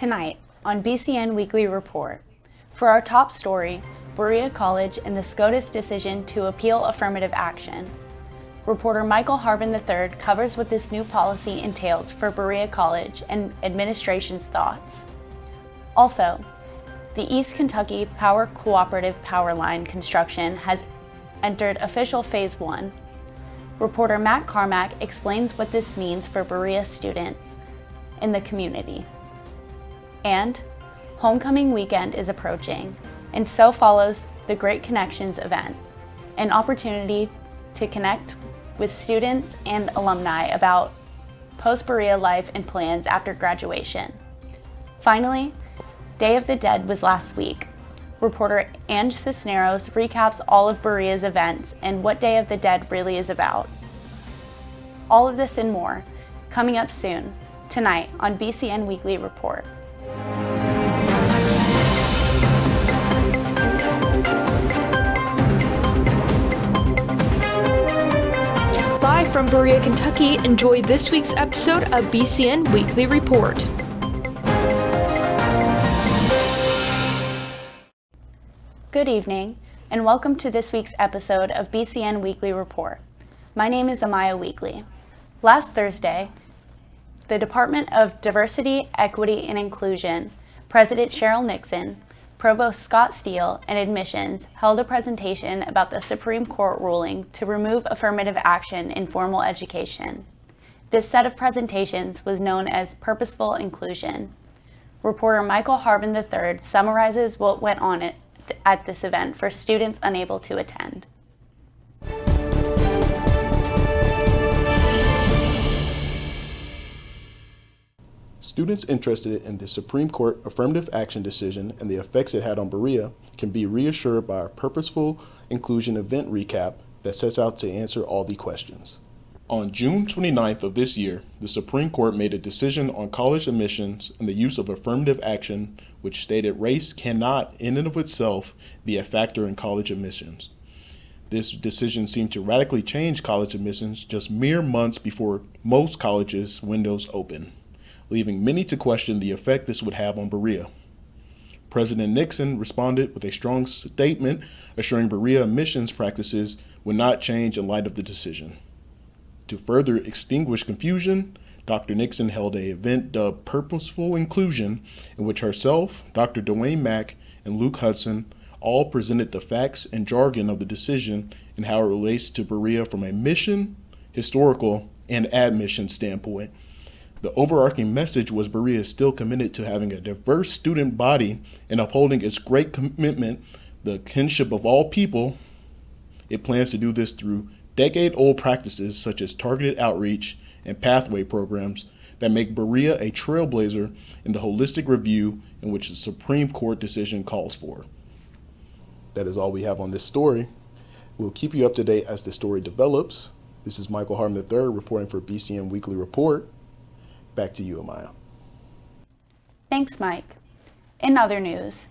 Tonight on BCN Weekly Report. For our top story, BereaCollege and the SCOTUS decision to appeal affirmative action. Reporter Michael Harbin III covers what this new policy entails for BereaCollege and administration's thoughts. Also, the East Kentucky Power Cooperative power line construction has entered official Phase 1. Reporter Matt Carmack explains what this means for Berea students in the community. And homecoming weekend is approaching, and so follows the Great Connections event, an opportunity to connect with students and alumni about post-Berea life and plans after graduation. Finally, Day of the Dead was last week. Reporter Ange Cisneros recaps all of Berea's events and what Day of the Dead really is about. All of this and more, coming up soon, tonight on BCN Weekly Report. Live from Berea, Kentucky, enjoy this week's episode of BCN Weekly Report. Good evening, and welcome to this week's episode of BCN Weekly Report. My name is Amaya Weekly. Last Thursday, the Department of Diversity, Equity, and Inclusion, President Cheryl Nixon, Provost Scott Steele, and Admissions held a presentation about the Supreme Court ruling to remove affirmative action in formal education. This set of presentations was known as Purposeful Inclusion. Reporter Michael Harbin III summarizes what went on at this event for students unable to attend. Students interested in the Supreme Court affirmative action decision and the effects it had on Berea can be reassured by our Purposeful Inclusion event recap that sets out to answer all the questions. On June 29th of this year, the Supreme Court made a decision on college admissions and the use of affirmative action, which stated race cannot, in and of itself, be a factor in college admissions. This decision seemed to radically change college admissions just mere months before most colleges' windows open, leaving many to question the effect this would have on Berea. President Nixon responded with a strong statement assuring Berea admissions practices would not change in light of the decision. To further extinguish confusion, Dr. Nixon held an event dubbed Purposeful Inclusion, in which herself, Dr. Dwayne Mack, and Luke Hudson all presented the facts and jargon of the decision and how it relates to Berea from a mission, historical, and admission standpoint. The overarching message was Berea is still committed to having a diverse student body and upholding its great commitment, the kinship of all people. It plans to do this through decade-old practices such as targeted outreach and pathway programs that make Berea a trailblazer in the holistic review in which the Supreme Court decision calls for. That is all we have on this story. We'll keep you up to date as the story develops. This is Michael Harbin III reporting for BCN Weekly Report. Back to you, Amaya. Thanks, Mike. In other news,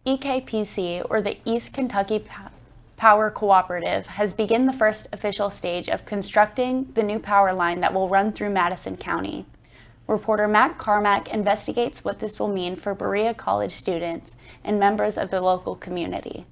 EKPC, or the East Kentucky Power Cooperative, has begun the first official stage of constructing the new power line that will run through Madison County. Reporter Matt Carmack investigates what this will mean for BereaCollege students and members of the local community.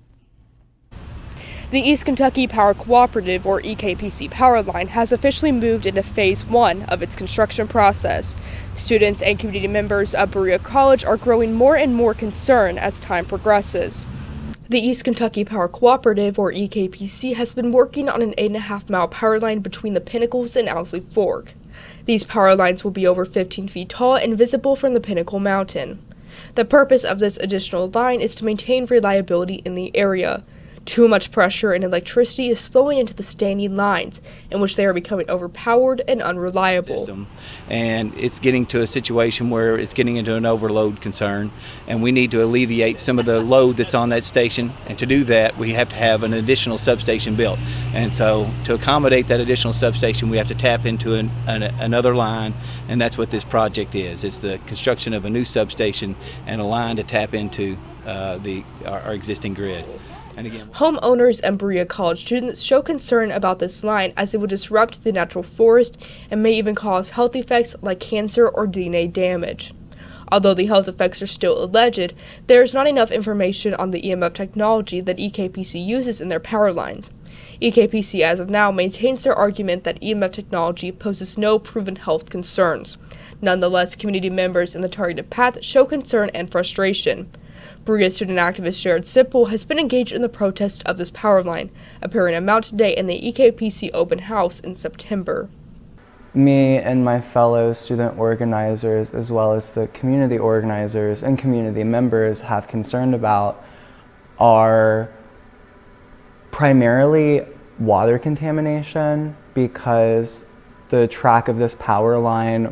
The East Kentucky Power Cooperative, or EKPC power line, has officially moved into Phase 1 of its construction process. Students and community members of BereaCollege are growing more and more concerned as time progresses. The East Kentucky Power Cooperative, or EKPC, has been working on an 8.5-mile power line between the Pinnacles and Owsley Fork. These power lines will be over 15 feet tall and visible from the Pinnacle Mountain. The purpose of this additional line is to maintain reliability in the area. Too much pressure and electricity is flowing into the standing lines, in which they are becoming overpowered and unreliable. And it's getting to a situation where it's getting into an overload concern, and we need to alleviate some of the load that's on that station. And to do that, we have to have an additional substation built. And so to accommodate that additional substation, we have to tap into another line, and that's what this project is. It's the construction of a new substation and a line to tap into our existing grid. And again, homeowners and BereaCollege students show concern about this line as it will disrupt the natural forest and may even cause health effects like cancer or DNA damage. Although the health effects are still alleged, there is not enough information on the EMF technology that EKPC uses in their power lines. EKPC as of now maintains their argument that EMF technology poses no proven health concerns. Nonetheless, community members in the targeted path show concern and frustration. Berea student activist Jared Sipple has been engaged in the protest of this power line, appearing at Mountain Day in the EKPC open house in September. Me and my fellow student organizers, as well as the community organizers and community members, have concerned about are primarily water contamination, because the track of this power line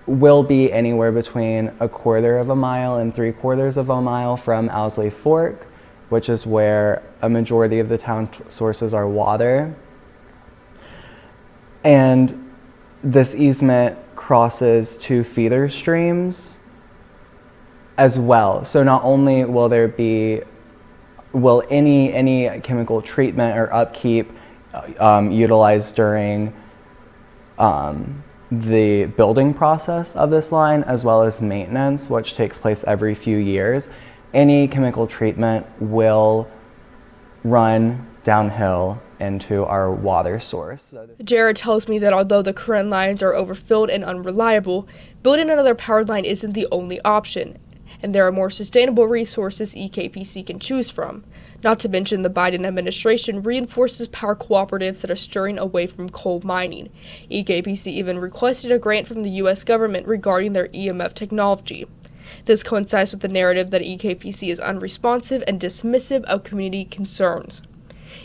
will be anywhere between 1/4 of a mile and 3/4 of a mile from Owsley Fork, which is where a majority of the town sources our water. And this easement crosses 2 feeder streams as well. So not only will any chemical treatment or upkeep utilized during the building process of this line, as well as maintenance, which takes place every few years, any chemical treatment will run downhill into our water source. Jared tells me that although the current lines are overfilled and unreliable, building another power line isn't the only option, and there are more sustainable resources EKPC can choose from. Not to mention the Biden administration reinforces power cooperatives that are steering away from coal mining. EKPC even requested a grant from the U.S. government regarding their EMF technology. This coincides with the narrative that EKPC is unresponsive and dismissive of community concerns.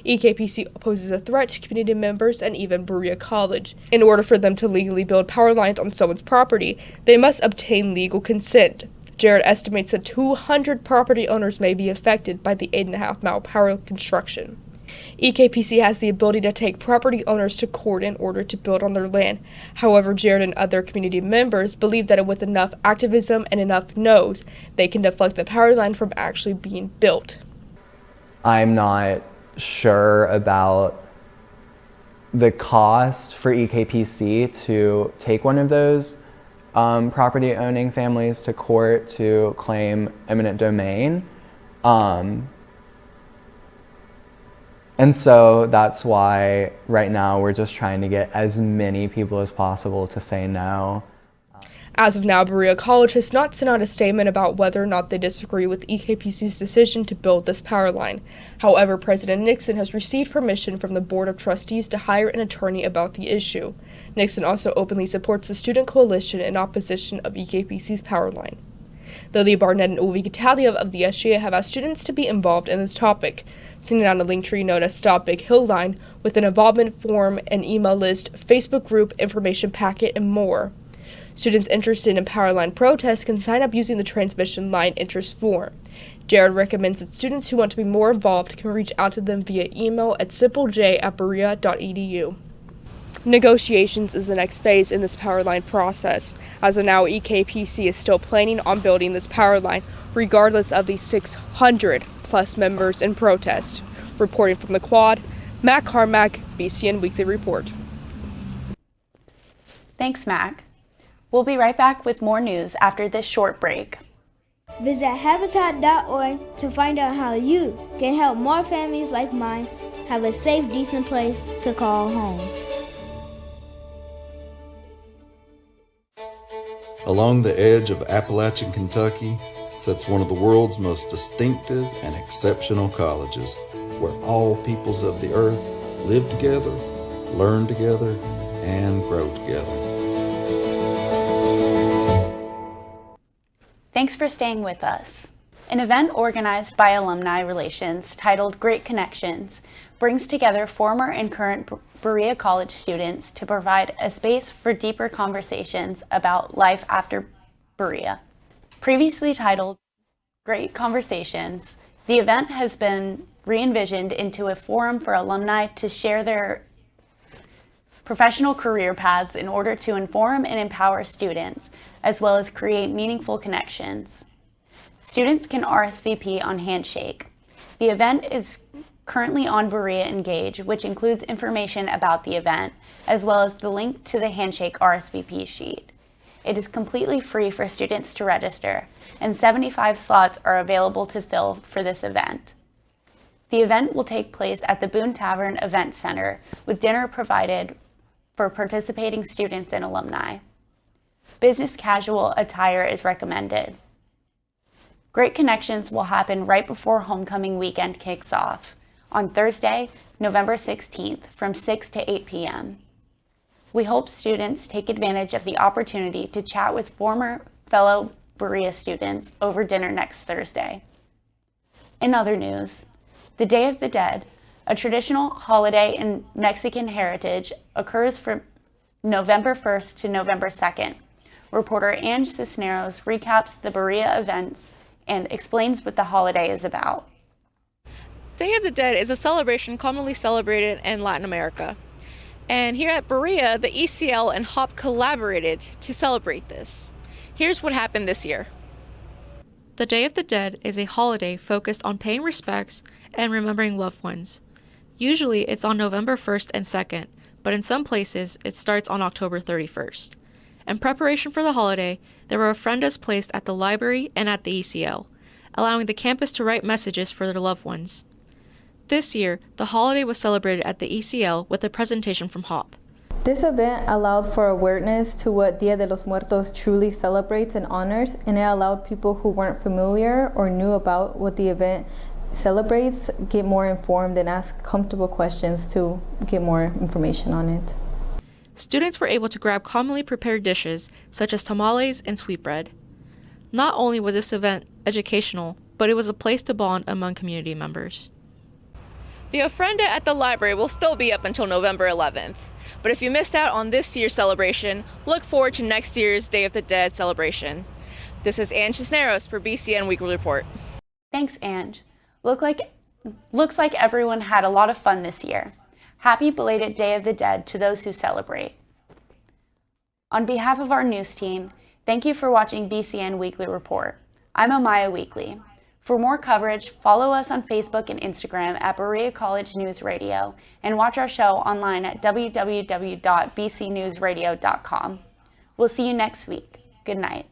EKPC poses a threat to community members and even BereaCollege. In order for them to legally build power lines on someone's property, they must obtain legal consent. Jared estimates that 200 property owners may be affected by the 8.5-mile power construction. EKPC has the ability to take property owners to court in order to build on their land. However, Jared and other community members believe that with enough activism and enough no's, they can deflect the power line from actually being built. I'm not sure about the cost for EKPC to take one of those property owning families to court to claim eminent domain. And so that's why right now we're just trying to get as many people as possible to say no. As of now, BereaCollege has not sent out a statement about whether or not they disagree with EKPC's decision to build this power line. However, President Nixon has received permission from the Board of Trustees to hire an attorney about the issue. Nixon also openly supports the student coalition in opposition of EKPC's power line. Lily Barnett and Ulvi Cataliev of the SGA have asked students to be involved in this topic, sending out a link tree known as Stop Big Hill Line with an involvement form, an email list, Facebook group, information packet, and more. Students interested in power line protests can sign up using the transmission line interest form. Jared recommends that students who want to be more involved can reach out to them via email at simplej@berea.edu. Negotiations is the next phase in this power line process. As of now, EKPC is still planning on building this power line, regardless of the 600+ members in protest. Reporting from the Quad, Matt Carmack, BCN Weekly Report. Thanks, Mac. We'll be right back with more news after this short break. Visit Habitat.org to find out how you can help more families like mine have a safe, decent place to call home. Along the edge of Appalachian, Kentucky, sits one of the world's most distinctive and exceptional colleges, where all peoples of the earth live together, learn together, and grow together. Thanks for staying with us. An event organized by Alumni Relations titled Great Connections brings together former and current BereaCollege students to provide a space for deeper conversations about life after Berea. Previously titled Great Conversations, the event has been re-envisioned into a forum for alumni to share their professional career paths in order to inform and empower students, as well as create meaningful connections. Students can RSVP on Handshake. The event is currently on Berea Engage, which includes information about the event, as well as the link to the Handshake RSVP sheet. It is completely free for students to register, and 75 slots are available to fill for this event. The event will take place at the Boone Tavern Event Center, with dinner provided for participating students and alumni. Business casual attire is recommended. Great Connections will happen right before homecoming weekend kicks off, on Thursday, November 16th from 6 to 8 p.m. We hope students take advantage of the opportunity to chat with former fellow Berea students over dinner next Thursday. In other news, the Day of the Dead, a traditional holiday in Mexican heritage, occurs from November 1st to November 2nd. Reporter Ange Cisneros recaps the Berea events and explains what the holiday is about. Day of the Dead is a celebration commonly celebrated in Latin America. And here at Berea, the ECL and HOP collaborated to celebrate this. Here's what happened this year. The Day of the Dead is a holiday focused on paying respects and remembering loved ones. Usually it's on November 1st and 2nd, but in some places it starts on October 31st. In preparation for the holiday, there were ofrendas placed at the library and at the ECL, allowing the campus to write messages for their loved ones. This year, the holiday was celebrated at the ECL with a presentation from HOP. This event allowed for awareness to what Dia de los Muertos truly celebrates and honors, and it allowed people who weren't familiar or knew about what the event celebrates get more informed and ask comfortable questions to get more information on it. Students were able to grab commonly prepared dishes such as tamales and sweetbread. Not only was this event educational, but it was a place to bond among community members. The ofrenda at the library will still be up until November 11th, but if you missed out on this year's celebration, look forward to next year's Day of the Dead celebration. This is Ange Cisneros for BCN Weekly Report. Thanks, Ange. Looks like everyone had a lot of fun this year. Happy belated Day of the Dead to those who celebrate. On behalf of our news team, thank you for watching BCN Weekly Report. I'm Amaya Weekly. For more coverage, follow us on Facebook and Instagram at BereaCollege News Radio and watch our show online at www.bcnewsradio.com. We'll see you next week. Good night.